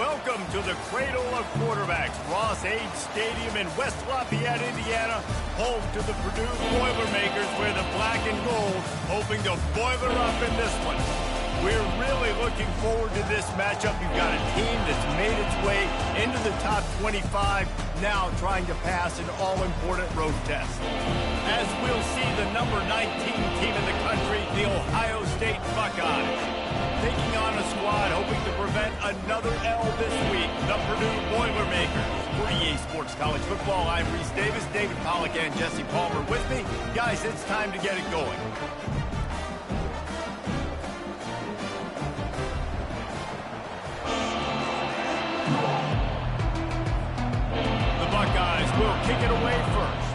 Welcome to the Cradle of Quarterbacks, Ross-Ade Stadium in West Lafayette, Indiana, home to the Purdue Boilermakers, where the black and gold hoping to boiler up in this one. We're really looking forward to this matchup. You've got a team that's made its way into the top 25, now trying to pass an all-important road test. As we'll see the number 19 team in the country, the Ohio State Buckeyes, taking on a squad hoping to prevent another L this week, the Purdue Boilermakers. For EA Sports College Football, I'm Reese Davis, David Pollack, and Jesse Palmer with me. Guys, it's time to get it going. The Buckeyes will kick it away first.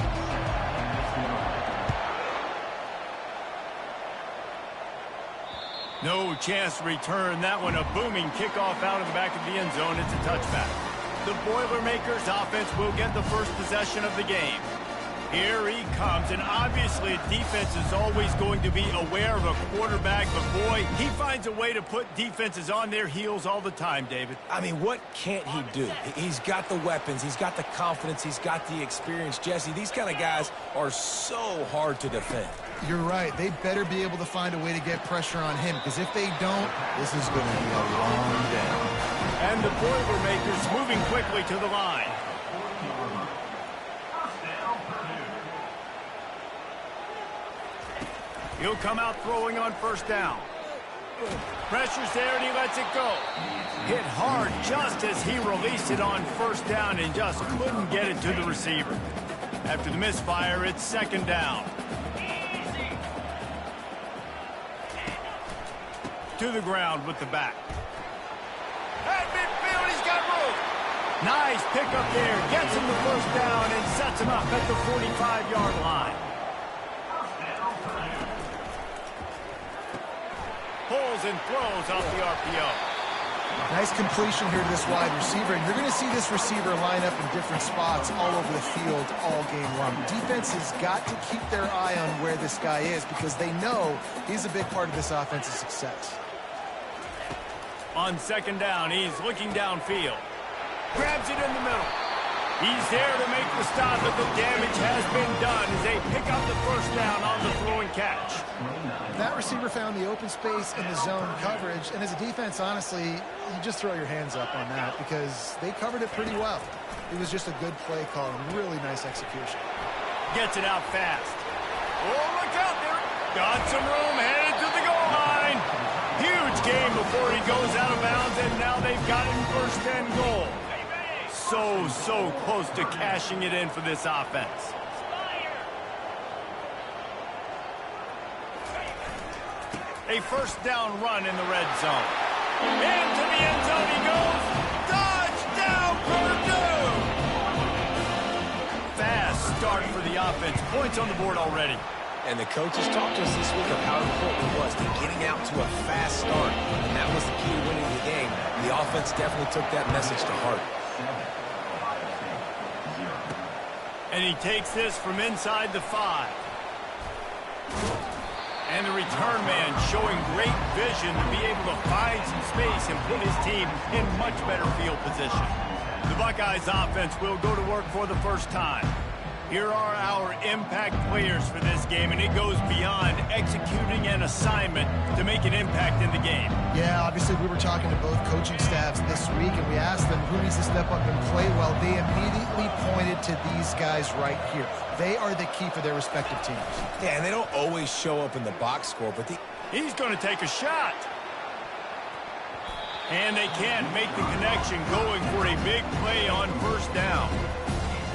No chance to return that one. A booming kickoff out of the back of the end zone. It's a touchback. The Boilermakers offense will get the first possession of the game. Here he comes, and obviously defense is always going to be aware of a quarterback, but boy, he finds a way to put defenses on their heels all the time, David. I mean, what can't he do? He's got the weapons, he's got the confidence, he's got the experience. Jesse, these kind of guys are so hard to defend. You're right. They better be able to find a way to get pressure on him, because if they don't, this is going to be a long day. And the Boilermakers moving quickly to the line. He'll come out throwing on first down. Pressure's there, and he lets it go. Hit hard just as he released it on first down and just couldn't get it to the receiver. After the misfire, it's second down. To the ground with the back. At midfield, he's got room. Nice pickup there. Gets him the first down and sets him up at the 45-yard line. Pulls and throws off the RPO. Nice completion here to this wide receiver, and you're going to see this receiver line up in different spots all over the field all game long. Defense has got to keep their eye on where this guy is, because they know he's a big part of this offensive success. On second down, he's looking downfield. Grabs it in the middle. He's there to make the stop, but the damage has been done as they pick up the first down on the throw and catch. That receiver found the open space in the zone coverage, and as a defense, honestly, you just throw your hands up on that because they covered it pretty well. It was just a good play call and really nice execution. Gets it out fast. Oh, look out there. Got some room, headed to the goal line. Huge game before he goes out of bounds, and now they've got him first and goal. So close to cashing it in for this offense. A first down run in the red zone. Into the end zone he goes. Touchdown, Purdue! Fast start for the offense. Points on the board already. And the coaches talked to us this week of how important it was to getting out to a fast start. And that was the key to winning the game. The offense definitely took that message to heart. And he takes this from inside the 5. And the return man showing great vision to be able to find some space and put his team in much better field position. The Buckeyes offense will go to work for the first time. Here are our impact players for this game, and it goes beyond executing an assignment to make an impact in the game. Yeah, obviously we were talking to both coaching staffs this week, and we asked them who needs to step up and play well. They immediately pointed to these guys right here. They are the key for their respective teams. Yeah, and they don't always show up in the box score, but he's going to take a shot. And they can't make the connection, going for a big play on first down.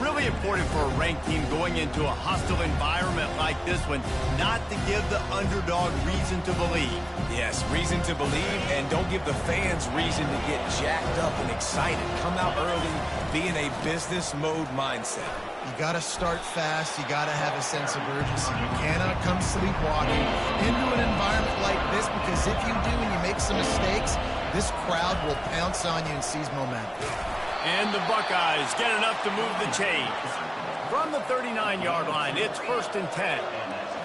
Really important for a ranked team going into a hostile environment like this one, not to give the underdog reason to believe. Yes, reason to believe, and don't give the fans reason to get jacked up and excited. Come out early, be in a business mode mindset. You got to start fast. You got to have a sense of urgency. You cannot come sleepwalking into an environment like this, because if you do and you make some mistakes, this crowd will pounce on you and seize momentum. And the Buckeyes get enough to move the chains. From the 39-yard line, it's 1st and 10.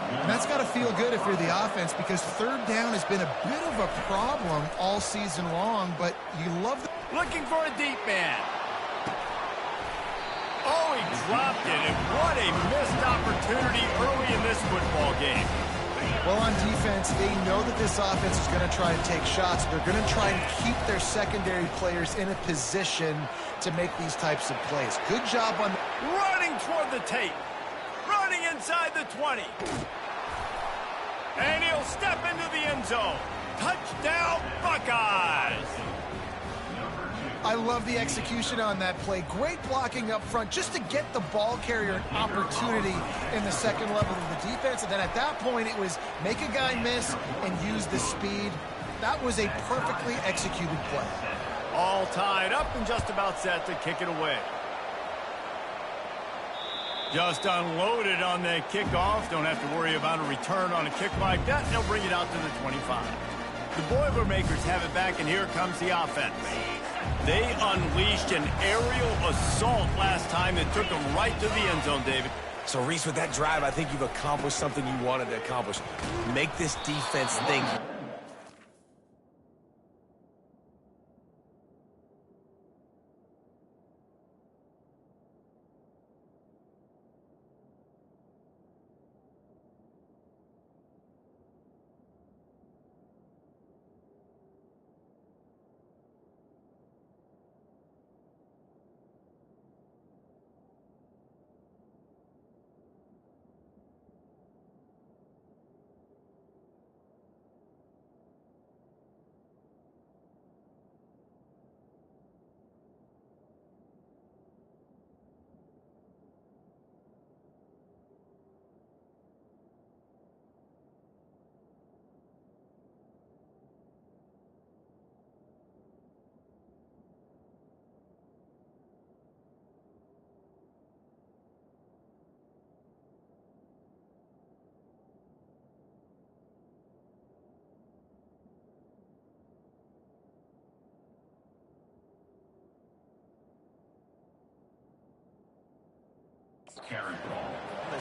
And that's got to feel good if you're the offense, because third down has been a bit of a problem all season long, but you love the... Looking for a deep man. Oh, he dropped it, and what a missed opportunity early in this football game. Well, on defense, they know that this offense is going to try and take shots. They're going to try and keep their secondary players in a position to make these types of plays. Good job on... Running toward the tape. Running inside the 20. And he'll step into the end zone. Touchdown, Buckeyes! I love the execution on that play. Great blocking up front just to get the ball carrier an opportunity in the second level of the defense. And then at that point, it was make a guy miss and use the speed. That was a perfectly executed play. All tied up and just about set to kick it away. Just unloaded on that kickoff. Don't have to worry about a return on a kick like that. They'll bring it out to the 25. The Boilermakers have it back, and here comes the offense. They unleashed an aerial assault last time that took them right to the end zone, David. So, Reese, with that drive, I think you've accomplished something you wanted to accomplish. Make this defense think.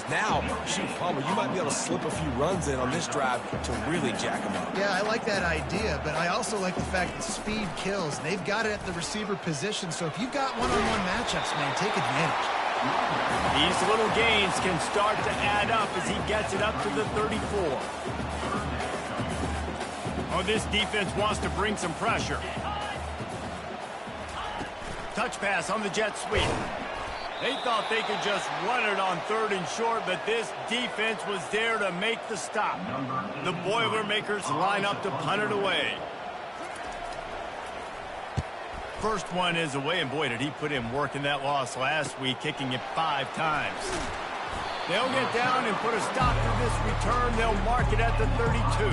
Now, shoot, Palmer, you might be able to slip a few runs in on this drive to really jack them up. Yeah, I like that idea, but I also like the fact that speed kills. They've got it at the receiver position, so if you've got one-on-one matchups, man, take advantage. These little gains can start to add up as he gets it up to the 34. Oh, this defense wants to bring some pressure. Touch pass on the jet sweep. They thought they could just run it on third and short, but this defense was there to make the stop. The Boilermakers line up to punt it away. First one is away, and boy, did he put in work in that loss last week, kicking it 5 times. They'll get down and put a stop to this return. They'll mark it at the 32.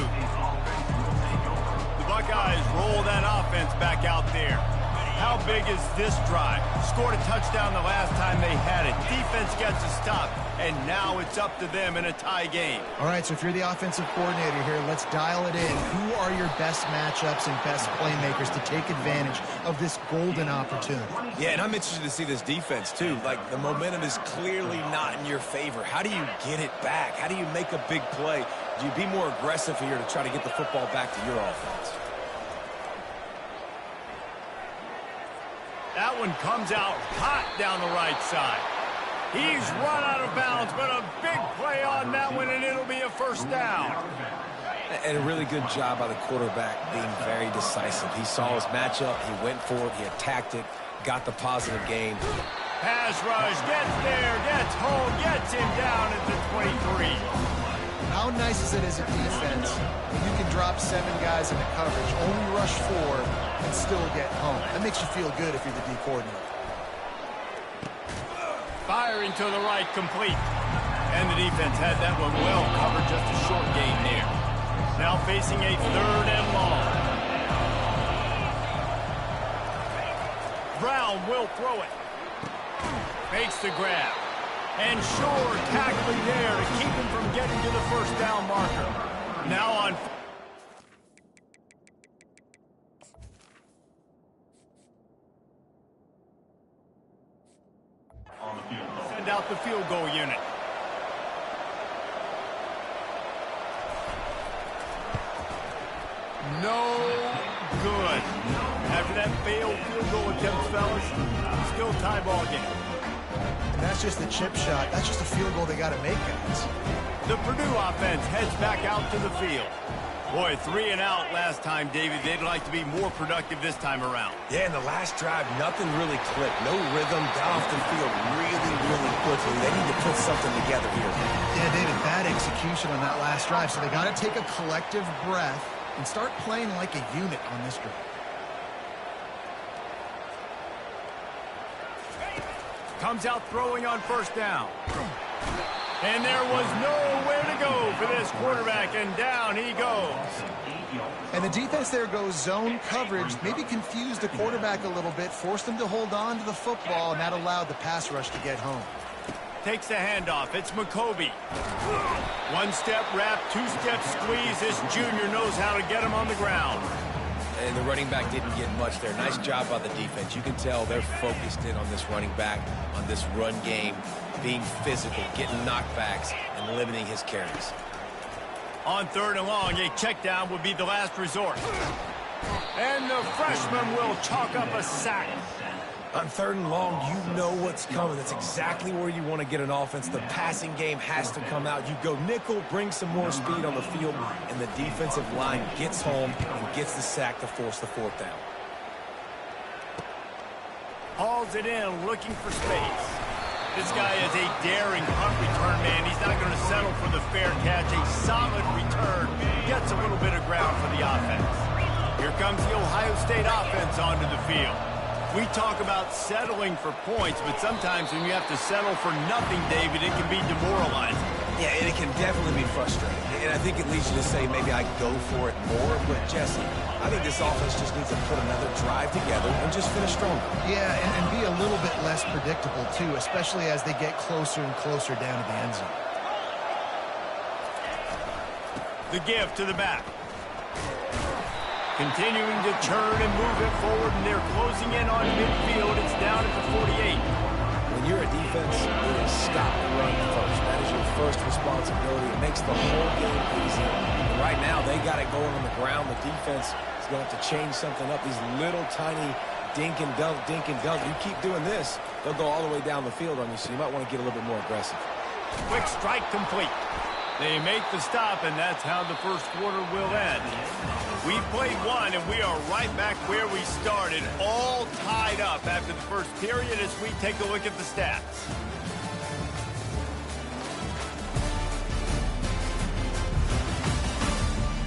The Buckeyes roll that offense back out there. How big is this drive? Scored a touchdown the last time they had it. Defense gets a stop, and now it's up to them in a tie game. All right, so if you're the offensive coordinator here, let's dial it in. Who are your best matchups and best playmakers to take advantage of this golden opportunity? Yeah, and I'm interested to see this defense, too. Like, the momentum is clearly not in your favor. How do you get it back? How do you make a big play? Do you be more aggressive here to try to get the football back to your offense? That one comes out hot down the right side. He's run out of bounds, but a big play on that one, and it'll be a first down. And a really good job by the quarterback being very decisive. He saw his matchup, he went for it, he attacked it, got the positive gain. Pass rush, gets there, gets home, gets him down at the 23. How nice is it as a defense when you can drop 7 guys into coverage, only rush 4, and still get home? That makes you feel good if you're the D coordinator. Firing to the right, complete. And the defense had that one well covered, just a short gain there. Now facing a 3rd and long. Brown will throw it. Makes the grab. And sure, tackling there to keep him from getting to the first down marker. Now on the field. Send out the field goal unit. no good. After that failed field goal attempt, fellas, still tie ball game. And that's just the chip shot. That's just a field goal they got to make, guys. The Purdue offense heads back out to the field. Boy, 3 and out last time, David. They'd like to be more productive this time around. Yeah, in the last drive, nothing really clicked. No rhythm, got off the field really, really quickly. They need to put something together here. Yeah, David, bad execution on that last drive. So they got to take a collective breath and start playing like a unit on this drive. Comes out throwing on first down. And there was nowhere to go for this quarterback, and down he goes. And the defense there goes zone coverage, maybe confused the quarterback a little bit, forced him to hold on to the football, and that allowed the pass rush to get home. Takes the handoff. It's McCovey. 1-step wrap, 2-step squeeze. This junior knows how to get him on the ground. And the running back didn't get much there. Nice job by the defense. You can tell they're focused in on this running back, on this run game, being physical, getting knockbacks, and limiting his carries. On 3rd and long, a check down would be the last resort. And the freshman will chalk up a sack. On 3rd and long, you know what's coming. That's exactly where you want to get an offense. The passing game has to come out. You go nickel, bring some more speed on the field, and the defensive line gets home and gets the sack to force the 4th down. Hauls it in, looking for space. This guy is a daring punt return man. He's not going to settle for the fair catch. A solid return. Gets a little bit of ground for the offense. Here comes the Ohio State offense onto the field. We talk about settling for points, but sometimes when you have to settle for nothing, David, it can be demoralizing. Yeah, and it can definitely be frustrating. And I think it leads you to say maybe I go for it more. But, Jesse, I think this offense just needs to put another drive together and just finish stronger. Yeah, and be a little bit less predictable, too, especially as they get closer and closer down to the end zone. The give to the back. Continuing to turn and move it forward, and they're closing in on midfield. It's down at the 48. When you're a defense, it is stop the run first. That is your first responsibility. It makes the whole game easy. And right now, they got it going on the ground. The defense is going to have to change something up. These little tiny dink and dunk, dink and dunk. You keep doing this, they'll go all the way down the field on you, so you might want to get a little bit more aggressive. Quick strike complete. They make the stop, and that's how the first quarter will end. We played one, and we are right back where we started, all tied up after the first period as we take a look at the stats.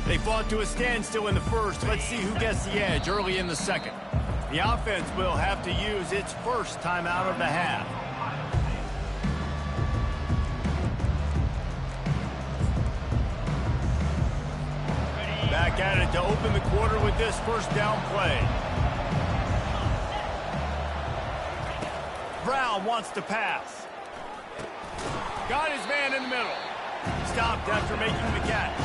They fought to a standstill in the first. Let's see who gets the edge early in the second. The offense will have to use its first timeout of the half. Back at it to open the quarter with this first down play. Brown wants to pass. Got his man in the middle. Stopped after making the catch.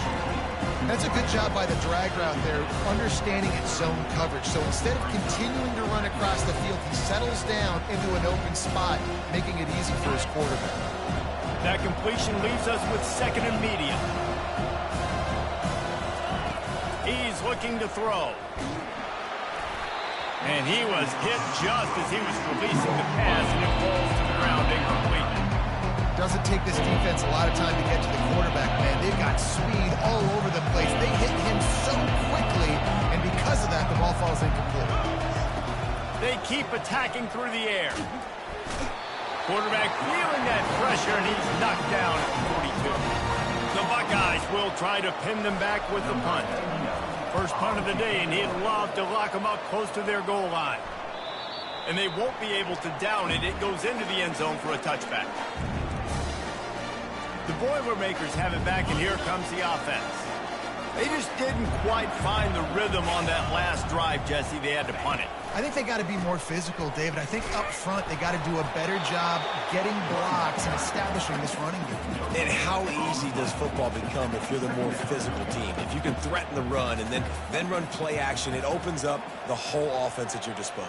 That's a good job by the drag route there, understanding its zone coverage. So instead of continuing to run across the field, he settles down into an open spot, making it easy for his quarterback. That completion leaves us with 2nd and medium. He's looking to throw. And he was hit just as he was releasing the pass, and it falls to the ground incomplete. Doesn't take this defense a lot of time to get to the quarterback, man. They've got speed all over the place. They hit him so quickly, and because of that, the ball falls incomplete. They keep attacking through the air. Quarterback feeling that pressure, and he's knocked down at 42. The Buckeyes will try to pin them back with the punt. First punt of the day, and he'd love to lock them up close to their goal line. And they won't be able to down it. It goes into the end zone for a touchback. The Boilermakers have it back, and here comes the offense. They just didn't quite find the rhythm on that last drive, Jesse. They had to punt it. I think they got to be more physical, David. I think up front they got to do a better job getting blocks and establishing this running game. And how easy does football become if you're the more physical team? If you can threaten the run and then run play action, it opens up the whole offense at your disposal.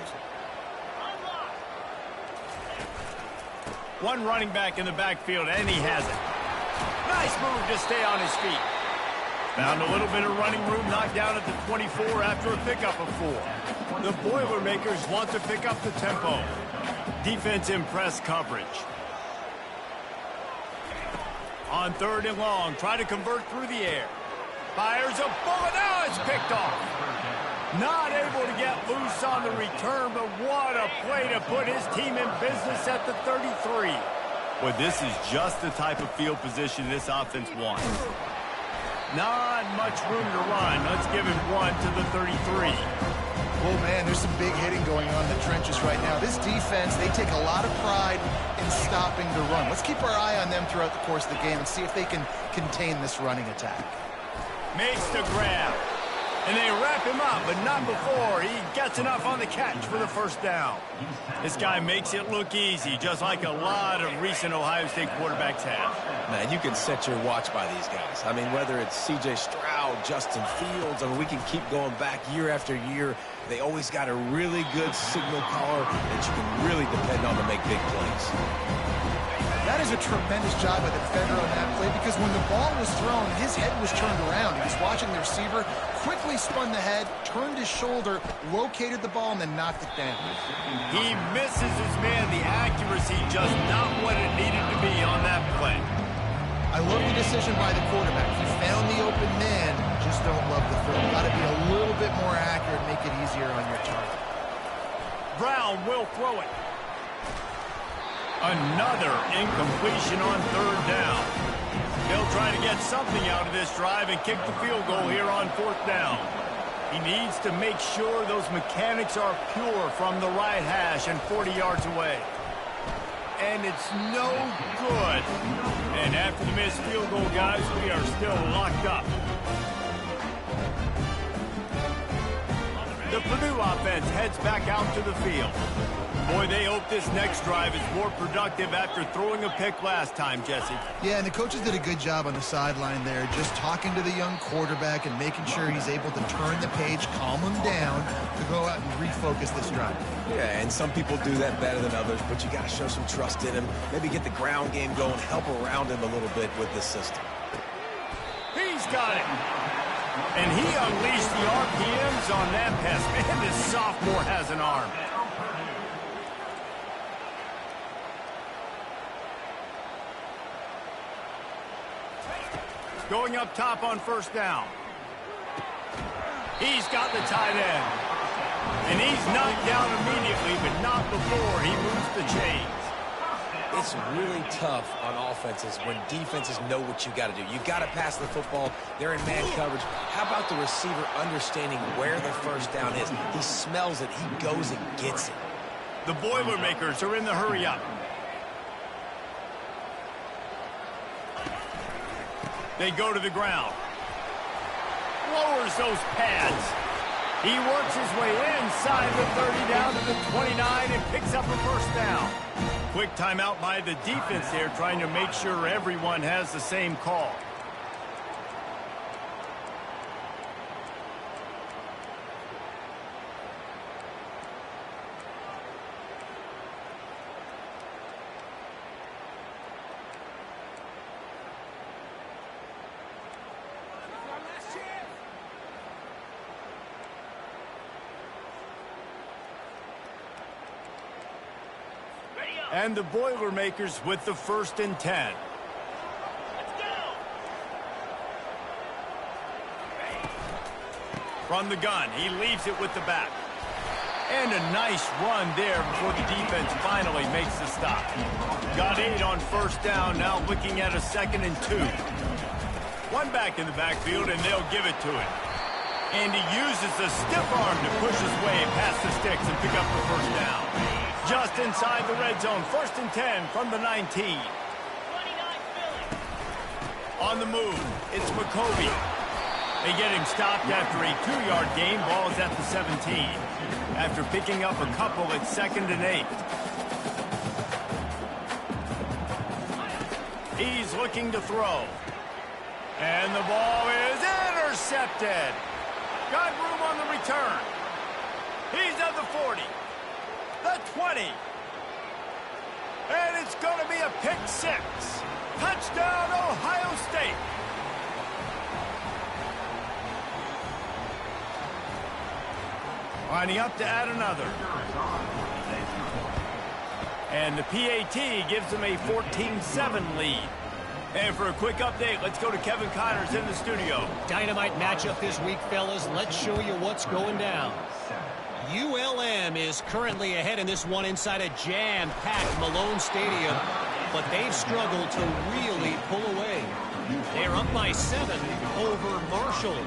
One running back in the backfield, and he has it. Nice move to stay on his feet. Found a little bit of running room, knocked down at the 24 after a pickup of 4. The Boilermakers want to pick up the tempo. Defense in press coverage. On 3rd and long, try to convert through the air. Fires a bullet. Now it's picked off. Not able to get loose on the return, but what a play to put his team in business at the 33. Well, this is just the type of field position this offense wants. Not much room to run. Let's give him 1 to the 33. Oh, man, there's some big hitting going on in the trenches right now. This defense, they take a lot of pride in stopping the run. Let's keep our eye on them throughout the course of the game and see if they can contain this running attack. Makes the grab. And they wrap him up, but not before he gets enough on the catch for the first down. This guy makes it look easy, just like a lot of recent Ohio State quarterbacks have. Man, you can set your watch by these guys. I mean, whether it's C.J. Stroud, Justin Fields, I mean, we can keep going back year after year. They always got a really good signal caller that you can really depend on to make big plays. That is a tremendous job by the defender on that play because when the ball was thrown, his head was turned around. He was watching the receiver, quickly spun the head, turned his shoulder, located the ball, and then knocked it down. He misses his man. The accuracy just not what it needed to be on that play. I love the decision by the quarterback. He found the open man, just don't love the throw. Got to be a little bit more accurate, make it easier on your target. Brown will throw it. Another incompletion on 3rd down. They'll try to get something out of this drive and kick the field goal here on 4th down. He needs to make sure those mechanics are pure from the right hash and 40 yards away. And it's no good. And after the missed field goal, guys, we are still locked up. The Purdue offense heads back out to the field. Boy, they hope this next drive is more productive after throwing a pick last time, Jesse. Yeah, and the coaches did a good job on the sideline there, just talking to the young quarterback and making sure he's able to turn the page, calm him down, to go out and refocus this drive. Yeah, and some people do that better than others, but you got to show some trust in him. Maybe get the ground game going, help around him a little bit with this system. He's got it. And he unleashed the RPMs on that pass. Man, this sophomore has an arm. Going up top on 1st down. He's got the tight end. And he's knocked down immediately, but not before he moves the chains. It's really tough on offenses when defenses know what you got to do. You got to pass the football. They're in man coverage. How about the receiver understanding where the 1st down is? He smells it. He goes and gets it. The Boilermakers are in the hurry up. They go to the ground. Lowers those pads. He works his way inside the 30 down to the 29 and picks up a 1st down. Quick timeout by the defense there, trying to make sure everyone has the same call. And the Boilermakers with the 1st and 10. Let's go. From the gun, he leaves it with the back. And a nice run there before the defense finally makes the stop. Got 8 on 1st down, now looking at a 2nd and 2. One back in the backfield, and they'll give it to him. And he uses the stiff arm to push his way past the sticks and pick up the 1st down. Just inside the red zone, 1st and 10 from the 19. On the move, it's McCovey. They get him stopped after a 2-yard gain. Ball is at the 17. After picking up a couple, it's 2nd and 8. He's looking to throw. And the ball is intercepted. Got room on the return. He's at the 40. The 20. And it's going to be a pick 6. Touchdown, Ohio State. Lining up to add another. And the PAT gives them a 14-7 lead. And for a quick update, let's go to Kevin Connors in the studio. Dynamite matchup this week, fellas. Let's show you what's going down. ULM is currently ahead in this one inside a jam-packed Malone Stadium, but they've struggled to really pull away. They're up by 7 over Marshall.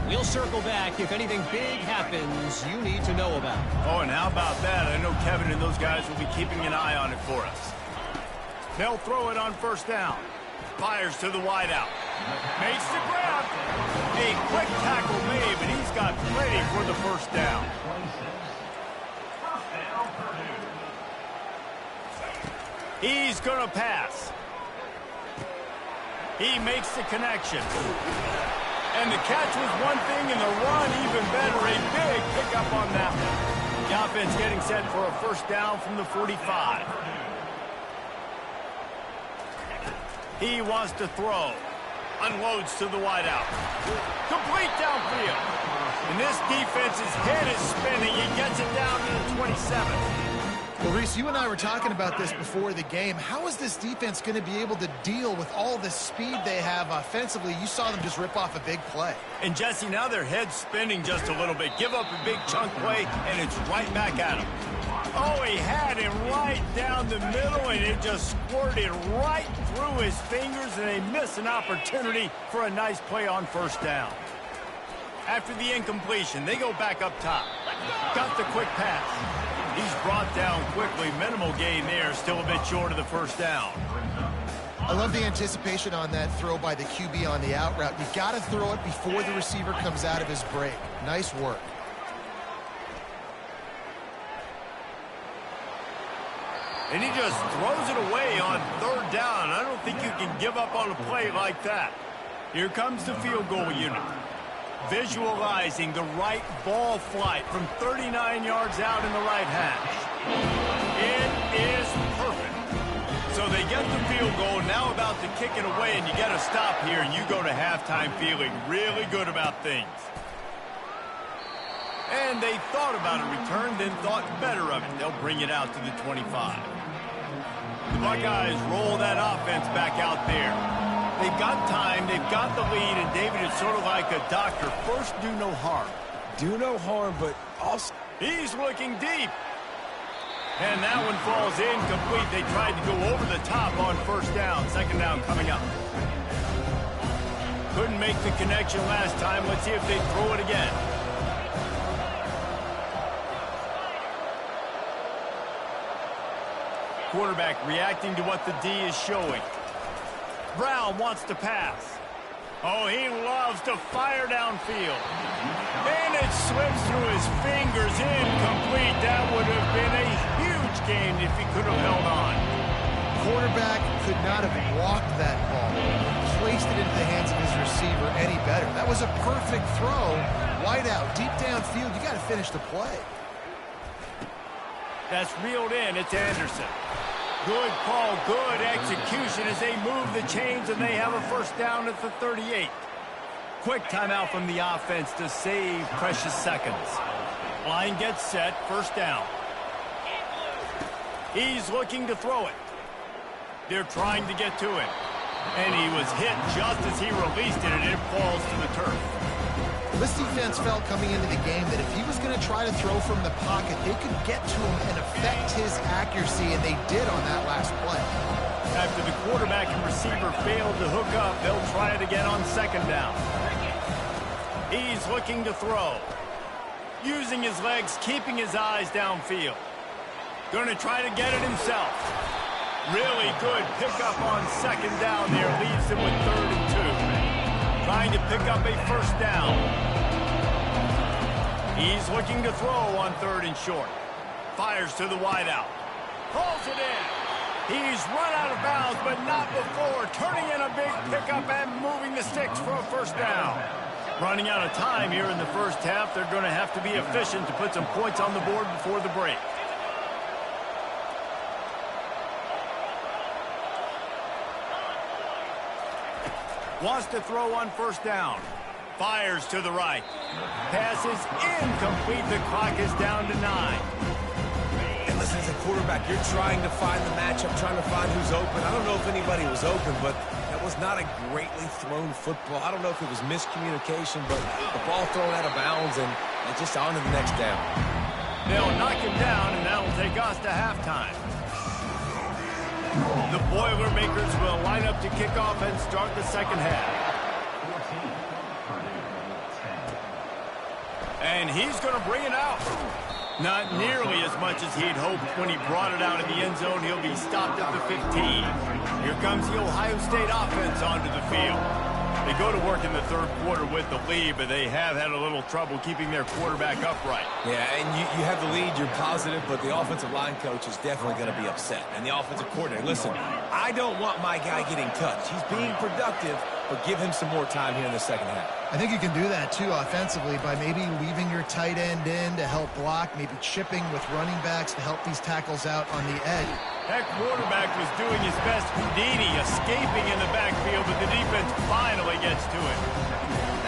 We'll circle back if anything big happens you need to know about. Oh, and how about that? I know Kevin and those guys will be keeping an eye on it for us. They'll throw it on first down. Fires to the wideout. Makes the grab. A quick tackle made, but he's got plenty for the first down. He's going to pass. He makes the connection. And the catch was one thing, and the run even better. A big pickup on that one. The offense getting set for a first down from the 45. He wants to throw. Unloads to the wideout. Complete downfield. And this defense's head is spinning. He gets it down to the 27. Well, Reese, you and I were talking about this before the game. How is this defense going to be able to deal with all the speed they have offensively? You saw them just rip off a big play. And, Jesse, now their head's spinning just a little bit. Give up a big chunk play, and it's right back at him. Oh, he had him right down the middle, and it just squirted right through his fingers, and they miss an opportunity for a nice play on first down. After the incompletion, they go back up top. Got the quick pass. He's brought down quickly. Minimal gain there, still a bit short of the first down. I love the anticipation on that throw by the QB on the out route. You got to throw it before the receiver comes out of his break. Nice work. And he just throws it away on third down. I don't think you can give up on a play like that. Here comes the field goal unit. Visualizing the right ball flight from 39 yards out in the right hash. It is perfect. So they get the field goal, now about to kick it away, and you got to stop here, and you go to halftime feeling really good about things. And they thought about a return, then thought better of it. They'll bring it out to the 25. The Buckeyes roll that offense back out there. They've got time, they've got the lead, and David is sort of like a doctor. First, do no harm. Do no harm, but also... He's looking deep. And that one falls incomplete. They tried to go over the top on first down. Second down coming up. Couldn't make the connection last time. Let's see if they throw it again. Quarterback reacting to what the D is showing. Brown wants to pass. Oh, he loves to fire downfield. And it slips through his fingers. Incomplete. That would have been a huge gain if he could have held on. Quarterback could not have walked that ball. Placed it into the hands of his receiver any better. That was a perfect throw. Wide out, deep downfield. You got to finish the play. That's reeled in. It's Anderson. Good call, good execution as they move the chains, and they have a first down at the 38. Quick timeout from the offense to save precious seconds. Line gets set, first down. He's looking to throw it. They're trying to get to it. And he was hit just as he released it, and it falls to the turf. This defense felt coming into the game that if he was going to try to throw from the pocket, they could get to him and affect his accuracy, and they did on that last play. After the quarterback and receiver failed to hook up, they'll try it again on second down. He's looking to throw. Using his legs, keeping his eyes downfield. Going to try to get it himself. Really good pickup on second down there. Leaves him with 3rd and 2. Trying to pick up a first down. He's looking to throw on 3rd and short. Fires to the wideout. Pulls it in. He's run out of bounds, but not before. Turning in a big pickup and moving the sticks for a first down. Running out of time here in the first half. They're going to have to be efficient to put some points on the board before the break. Wants to throw on first down. Fires to the right. Pass is incomplete. The clock is down to 9. And listen, as a quarterback, you're trying to find the matchup, trying to find who's open. I don't know if anybody was open, but that was not a greatly thrown football. I don't know if it was miscommunication, but the ball thrown out of bounds and just on to the next down. They'll knock him down, and that'll take us to halftime. The Boilermakers will line up to kick off and start the second half. And he's going to bring it out. Not nearly as much as he'd hoped when he brought it out of the end zone. He'll be stopped at the 15. Here comes the Ohio State offense onto the field. They go to work in the third quarter with the lead, but they have had a little trouble keeping their quarterback upright. Yeah, and you have the lead, you're positive, but the offensive line coach is definitely going to be upset. And the offensive coordinator, listen, I don't want my guy getting touched. He's being productive, but give him some more time here in the second half. I think you can do that, too, offensively, by maybe leaving your tight end in to help block, maybe chipping with running backs to help these tackles out on the edge. That quarterback was doing his best Houdini, escaping in the backfield, but the defense finally gets to it.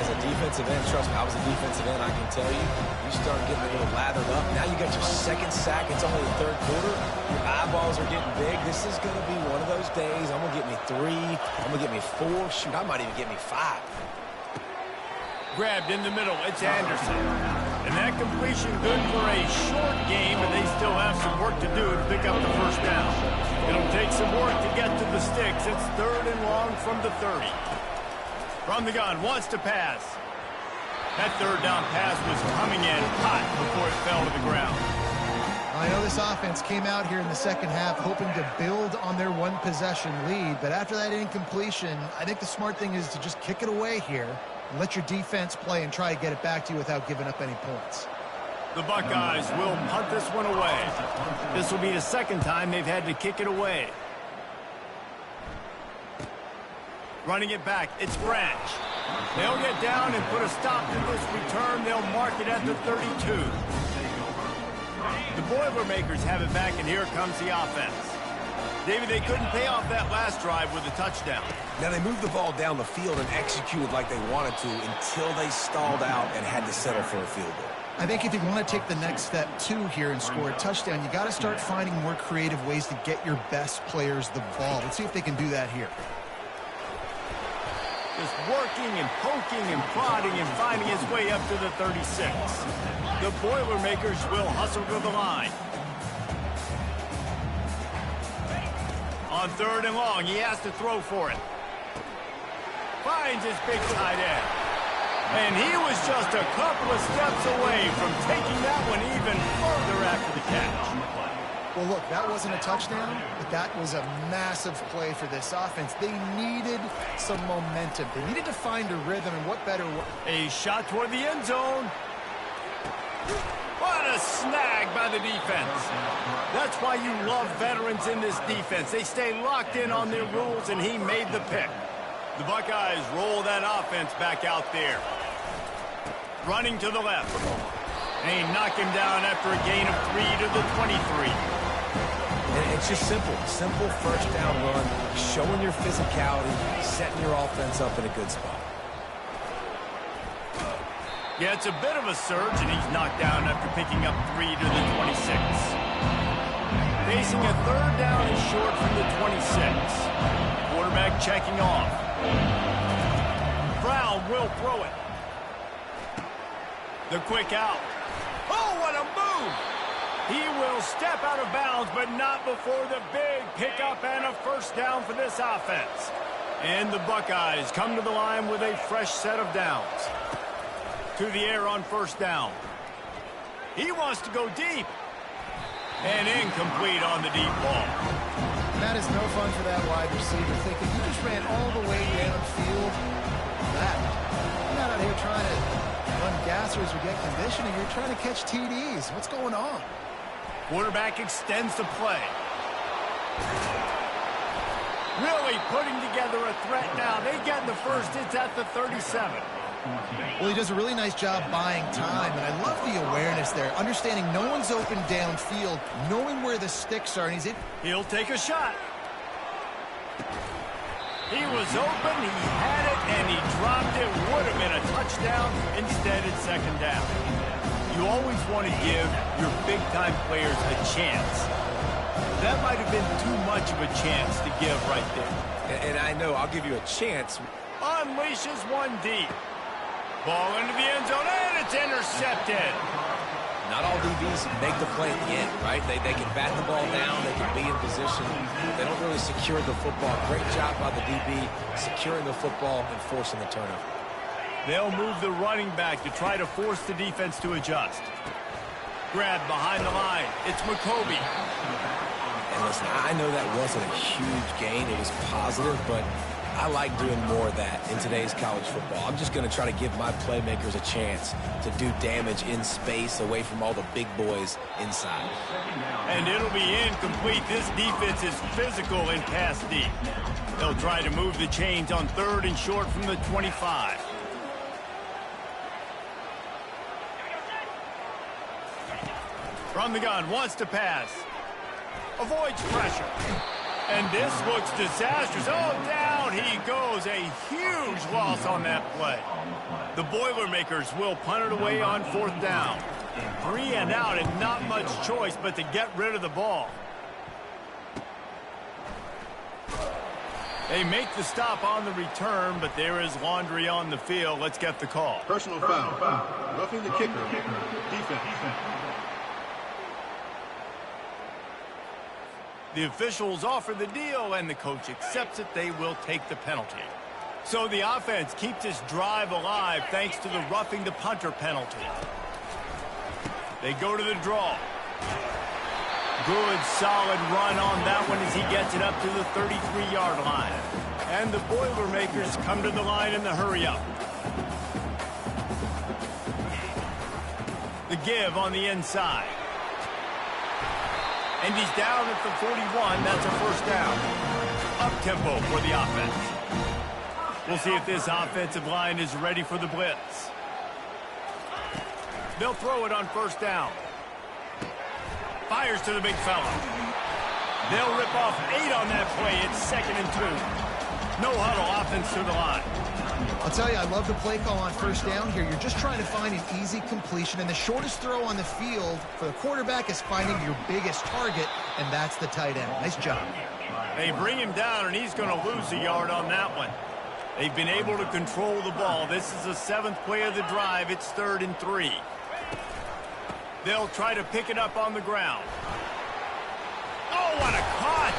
As a defensive end, trust me, I was a defensive end, I can tell you, you start getting a little lathered up. Now you got your second sack. It's only the third quarter. Your eyeballs are getting big. This is going to be one of those days. I'm going to get me 3. I'm going to get me 4. Shoot, I might even get me 5. Grabbed in the middle. It's Anderson. And that completion good for a short game, but they still have some work to do to pick up the first down. It'll take some work to get to the sticks. It's 3rd and long from the 30. From the gun, wants to pass. That third down pass was coming in hot before it fell to the ground. I know this offense came out here in the second half hoping to build on their one-possession lead, but after that incompletion, I think the smart thing is to just kick it away here and let your defense play and try to get it back to you without giving up any points. The Buckeyes will punt this one away. This will be the second time they've had to kick it away. Running it back, it's Branch. They'll get down and put a stop to this return. They'll mark it at the 32. The Boilermakers have it back, and here comes the offense. David, they couldn't pay off that last drive with a touchdown. Now, they moved the ball down the field and executed like they wanted to until they stalled out and had to settle for a field goal. I think if you want to take the next step, too, here and score a touchdown, you got to start finding more creative ways to get your best players the ball. Let's see if they can do that here. Just working and poking and prodding and finding his way up to the 36. The Boilermakers will hustle to the line. On 3rd and long, he has to throw for it. Finds his big tight end. And he was just a couple of steps away from taking that one even further after the catch. Well, look, that wasn't a touchdown, but that was a massive play for this offense. They needed some momentum. They needed to find a rhythm, and what better way? A shot toward the end zone. What a snag by the defense. That's why you love veterans in this defense. They stay locked in on their rules, and he made the pick. The Buckeyes roll that offense back out there. Running to the left. They knock him down after a gain of 3 to the 23. And it's just simple. Simple first down run, showing your physicality, setting your offense up in a good spot. Yeah, it's a bit of a surge, and he's knocked down after picking up 3 to the 26. Facing a 3rd down and short from the 26. Quarterback checking off. Brown will throw it. The quick out. Oh, what a move! He will step out of bounds, but not before the big pickup and a first down for this offense. And the Buckeyes come to the line with a fresh set of downs. To the air on 1st down. He wants to go deep. And incomplete on the deep ball. That is no fun for that wide receiver, thinking you just ran all the way downfield. You're not out here trying to run gassers or get conditioning. You're trying to catch TDs. What's going on? Quarterback extends the play. Really putting together a threat now. They get the first. It's at the 37. Well, he does a really nice job buying time, and I love the awareness there, understanding no one's open downfield, knowing where the sticks are, and he'll take a shot. He was open, he had it, and he dropped it. Would have been a touchdown. Instead, it's second down. You always want to give your big-time players a chance. That might have been too much of a chance to give right there. And I know, I'll give you a chance. Unleashes one deep. Ball into the end zone, and it's intercepted. Not all DBs make the play at the end, right? They can bat the ball down, they can be in position. They don't really secure the football. Great job by the DB securing the football and forcing the turnover. They'll move the running back to try to force the defense to adjust. Grab behind the line. It's McCoby. And listen, I know that wasn't a huge gain. It was positive, but I like doing more of that in today's college football. I'm just going to try to give my playmakers a chance to do damage in space away from all the big boys inside. And it'll be incomplete. This defense is physical in pass deep. They'll try to move the chains on 3rd and short from the 25. From the gun, wants to pass. Avoids pressure. And this looks disastrous. Oh, down he goes. A huge loss on that play. The Boilermakers will punt it away on 4th down. 3 and out and not much choice but to get rid of the ball. They make the stop on the return, but there is laundry on the field. Let's get the call. Personal foul. Roughing the kicker. Defense. The officials offer the deal, and the coach accepts it. They will take the penalty. So the offense keeps this drive alive thanks to the roughing the punter penalty. They go to the draw. Good, solid run on that one as he gets it up to the 33-yard line. And the Boilermakers come to the line in the hurry-up. The give on the inside. And he's down at the 41. That's a first down. Up-tempo for the offense. We'll see if this offensive line is ready for the blitz. They'll throw it on first down. Fires to the big fella. They'll rip off 8 on that play. It's 2nd and 2. No huddle, offense to the line. I'll tell you, I love the play call on first down here. You're just trying to find an easy completion, and the shortest throw on the field for the quarterback is finding your biggest target, and that's the tight end. Nice job. They bring him down, and he's going to lose a yard on that one. They've been able to control the ball. This is the 7th play of the drive. It's 3rd and 3. They'll try to pick it up on the ground. Oh, what a cut!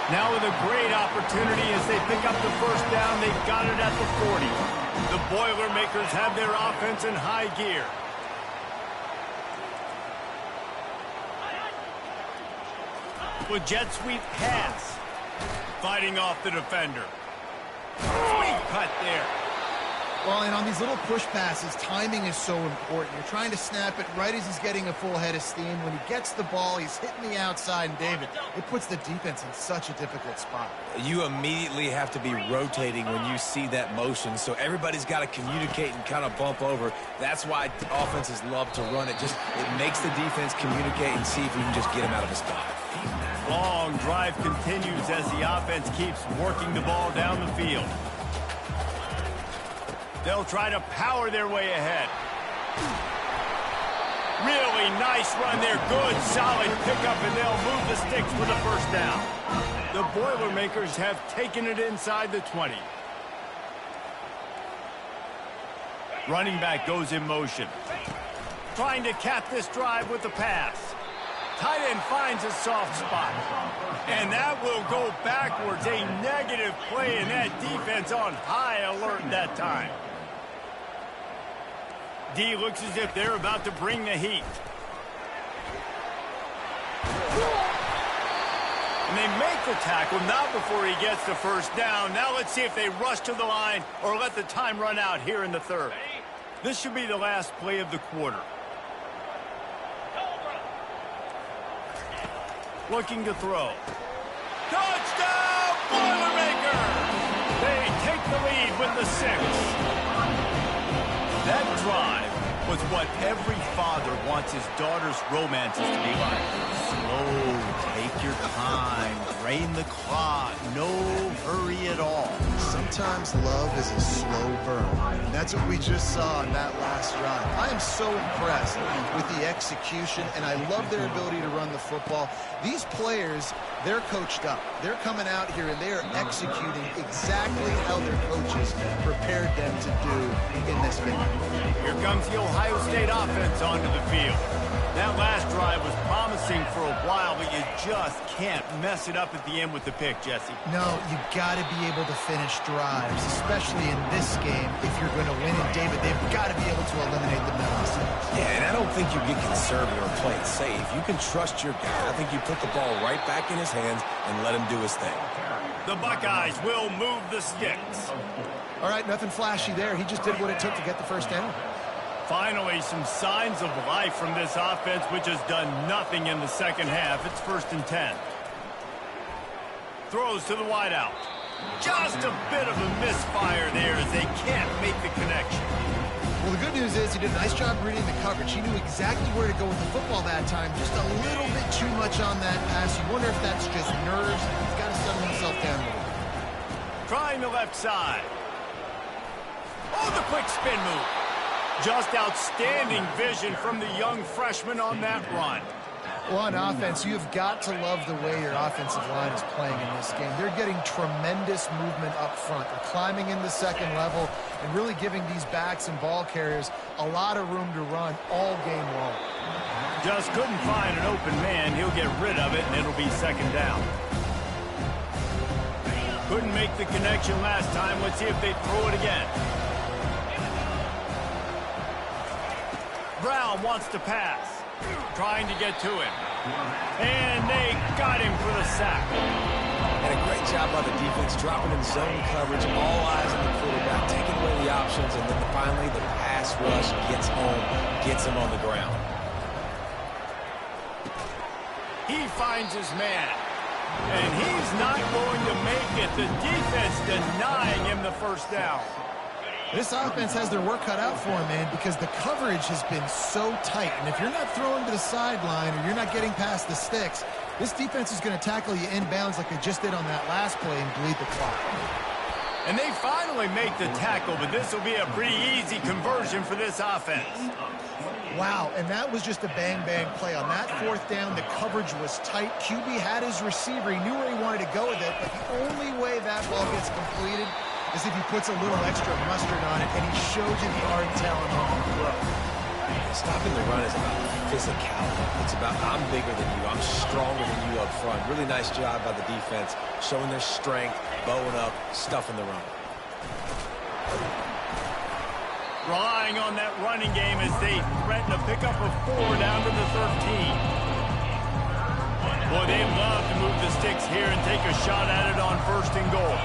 Now with a great opportunity as they pick up the first down, they've got it at the 40. The Boilermakers have their offense in high gear. With jet sweep pass. Fighting off the defender. Sweet cut there. Well, and on these little push passes, timing is so important. You're trying to snap it right as he's getting a full head of steam. When he gets the ball, he's hitting the outside, and David, it puts the defense in such a difficult spot. You immediately have to be rotating when you see that motion, so everybody's got to communicate and kind of bump over. That's why offenses love to run it. It makes the defense communicate and see if we can just get him out of a spot. Long drive continues as the offense keeps working the ball down the field. They'll try to power their way ahead. Really nice run there. Good, solid pickup, and they'll move the sticks for the first down. The Boilermakers have taken it inside the 20. Running back goes in motion. Trying to cap this drive with the pass. Tight end finds a soft spot. And that will go backwards. A negative play, and that defense on high alert that time. D looks as if they're about to bring the heat. And they make the tackle, not before he gets the first down. Now let's see if they rush to the line or let the time run out here in the 3rd. This should be the last play of the quarter. Looking to throw. Touchdown, Boilermakers! They take the lead with the 6. That drive was what every father wants his daughter's romances to be like. Slow, take your time, drain the clock, no hurry at all. Sometimes love is a slow burn. And that's what we just saw in that last drive. I am so impressed with the execution, and I love their ability to run the football. These players, they're coached up. They're coming out here, and they are executing exactly how their coaches prepared them to do in this game. Here comes the Ohio State offense onto the field. That last drive was promising for a while, but you just can't mess it up at the end with the pick, Jesse. No, you got to be able to finish drives, especially in this game. If you're going to win, and David, they've got to be able to eliminate the messes. Yeah, and I don't think you get conservative or play it safe. You can trust your guy. I think you put the ball right back in his hands and let him do his thing. The Buckeyes will move the sticks. All right, nothing flashy there. He just did what it took to get the first down. Finally, some signs of life from this offense, which has done nothing in the second half. It's 1st and 10. Throws to the wideout. Just a bit of a misfire there as they can't make the connection. Well, the good news is he did a nice job reading the coverage. He knew exactly where to go with the football that time. Just a little bit too much on that pass. You wonder if that's just nerves. He's got to settle himself down a little bit. Trying the left side. Oh, the quick spin move. Just outstanding vision from the young freshman on that run. Well, on offense, you've got to love the way your offensive line is playing in this game. They're getting tremendous movement up front. They're climbing in the second level and really giving these backs and ball carriers a lot of room to run all game long. Just couldn't find an open man. He'll get rid of it, and it'll be 2nd down. Couldn't make the connection last time. Let's see if they throw it again. Brown wants to pass. Trying to get to him. And they got him for the sack. And a great job by the defense, dropping in zone coverage, all eyes on the quarterback, taking away the options, and then finally the pass rush gets home, gets him on the ground. He finds his man. And he's not going to make it. The defense denying him the first down. This offense has their work cut out for them, man, because the coverage has been so tight. And if you're not throwing to the sideline or you're not getting past the sticks, this defense is going to tackle you inbounds like they just did on that last play and bleed the clock. And they finally make the tackle, but this will be a pretty easy conversion for this offense. Wow, and that was just a bang-bang play. On that 4th down, the coverage was tight. QB had his receiver. He knew where he wanted to go with it, but the only way that ball gets completed is if he puts a little extra mustard on it, and he showed you the art and talent on the throw. Stopping the run is about physicality. It's about I'm bigger than you, I'm stronger than you up front. Really nice job by the defense, showing their strength, bowing up, stuffing the run. Relying on that running game as they threaten to pick up a 4 down to the 13. Boy, they love to move the sticks here and take a shot at it on 1st and goal.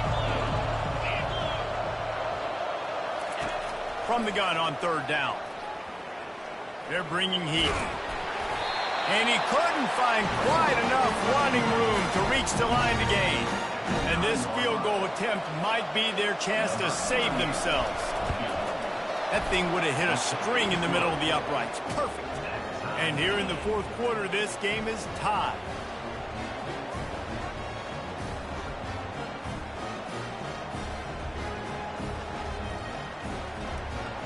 From the gun on 3rd down. They're bringing heat. And he couldn't find quite enough running room to reach the line to gain. And this field goal attempt might be their chance to save themselves. That thing would have hit a string in the middle of the uprights. Perfect. And here in the 4th quarter, this game is tied.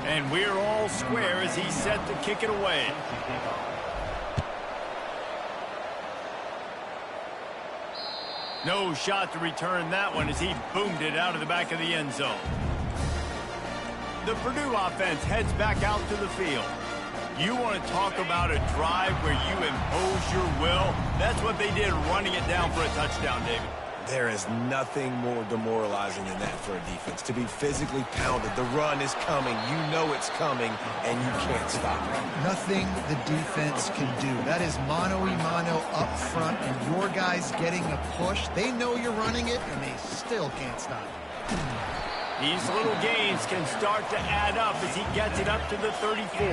And we're all square as he's set to kick it away. No shot to return that one as he boomed it out of the back of the end zone. The Purdue offense heads back out to the field. You want to talk about a drive where you impose your will? That's what they did, running it down for a touchdown, David. There is nothing more demoralizing than that for a defense. To be physically pounded, the run is coming, you know it's coming, and you can't stop it. Nothing the defense can do. That is mano-a-mano up front, and your guys getting a push. They know you're running it, and they still can't stop it. These little gains can start to add up as he gets it up to the 34.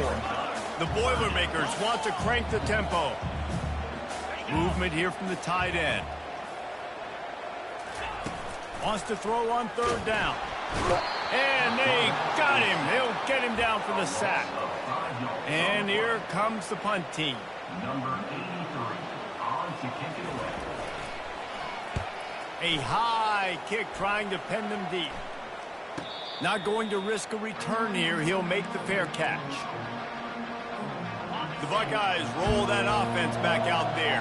The Boilermakers want to crank the tempo. Movement here from the tight end. Wants to throw on 3rd down. And they got him. He'll get him down for the sack. And here comes the punt team. Number 83 on to kick it away. A high kick trying to pen them deep. Not going to risk a return here. He'll make the fair catch. The Buckeyes roll that offense back out there.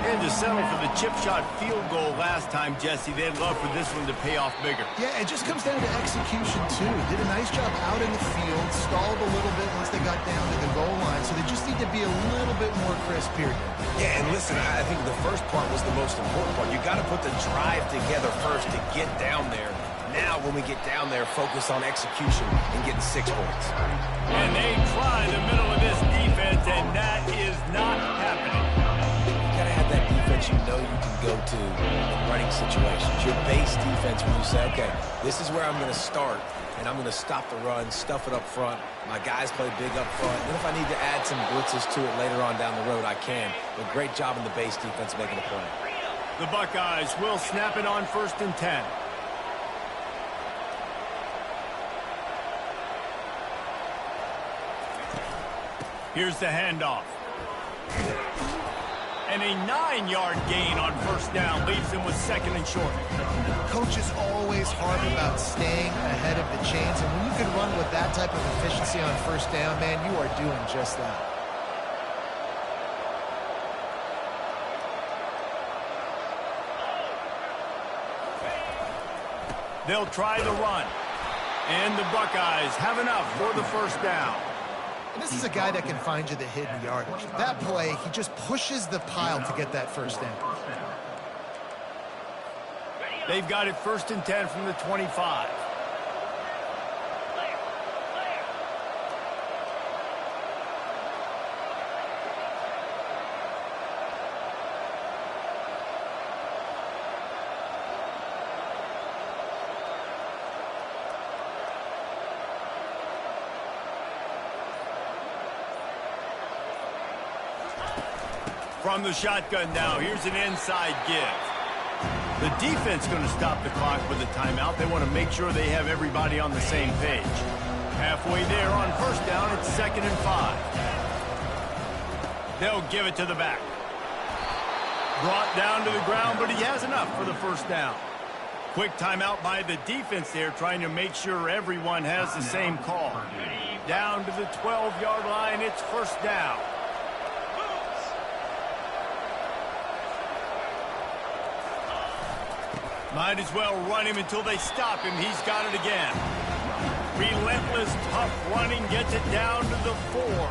And to settle for the chip shot field goal last time, Jesse, they'd love for this one to pay off bigger. Yeah, it just comes down to execution, too. Did a nice job out in the field, stalled a little bit once they got down to the goal line, so they just need to be a little bit more crisp here. Yeah, and listen, I think the first part was the most important part. You got to put the drive together first to get down there. Now, when we get down there, focus on execution and getting 6 points. And they try the middle of this defense, and that is not happening. You got to have that defense you know you can go to in running situations. Your base defense where you say, okay, this is where I'm going to start, and I'm going to stop the run, stuff it up front. My guys play big up front. And if I need to add some blitzes to it later on down the road, I can. But great job in the base defense making a play. The Buckeyes will snap it on 1st and 10. Here's the handoff. And a 9-yard gain on 1st down leaves him with 2nd and short. Coaches always harp about staying ahead of the chains, and when you can run with that type of efficiency on 1st down, man, you are doing just that. They'll try the run. And the Buckeyes have enough for the 1st down. And this is a guy that can find you the hidden yardage. That play, he just pushes the pile to get that 1st down. They've got it 1st and 10 from the 25. From the shotgun now, here's an inside give. The defense going to stop the clock with a timeout. They want to make sure they have everybody on the same page. Halfway there on 1st down, it's 2nd and 5. They'll give it to the back. Brought down to the ground, but he has enough for the 1st down. Quick timeout by the defense there, trying to make sure everyone has the same call. Down to the 12-yard line, it's 1st down. Might as well run him until they stop him. He's got it again. Relentless, tough running gets it down to the 4.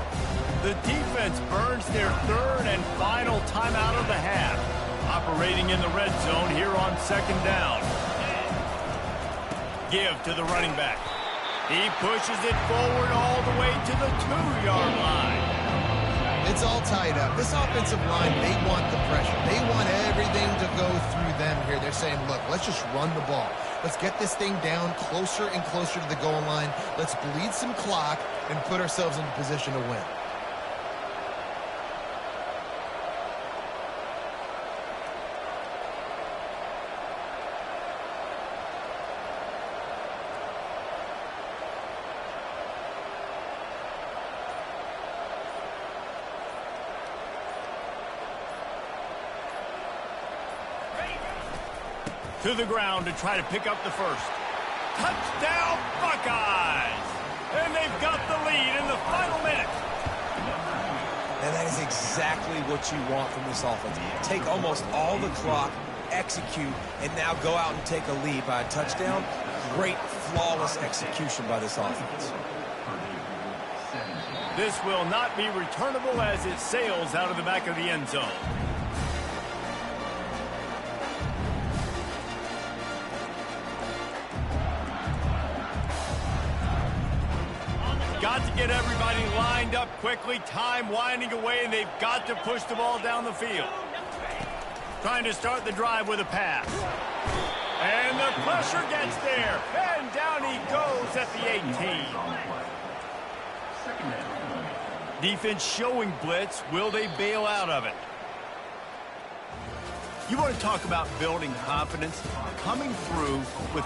The defense burns their 3rd and final timeout of the half. Operating in the red zone here on 2nd down. Give to the running back. He pushes it forward all the way to the 2-yard line. It's all tied up. This offensive line, they want the pressure. They want everything to go through them here. They're saying, look, let's just run the ball. Let's get this thing down closer and closer to the goal line. Let's bleed some clock and put ourselves in a position to win. To the ground to try to pick up the 1st. Touchdown, Buckeyes! And they've got the lead in the final minute. And that is exactly what you want from this offense. Take almost all the clock, execute, and now go out and take a lead by a touchdown. Great, flawless execution by this offense. This will not be returnable as it sails out of the back of the end zone. Got to get everybody lined up quickly. Time winding away, and they've got to push the ball down the field. Trying to start the drive with a pass. And the pressure gets there. And down he goes at the 18. Defense showing blitz. Will they bail out of it? You want to talk about building confidence? Coming through with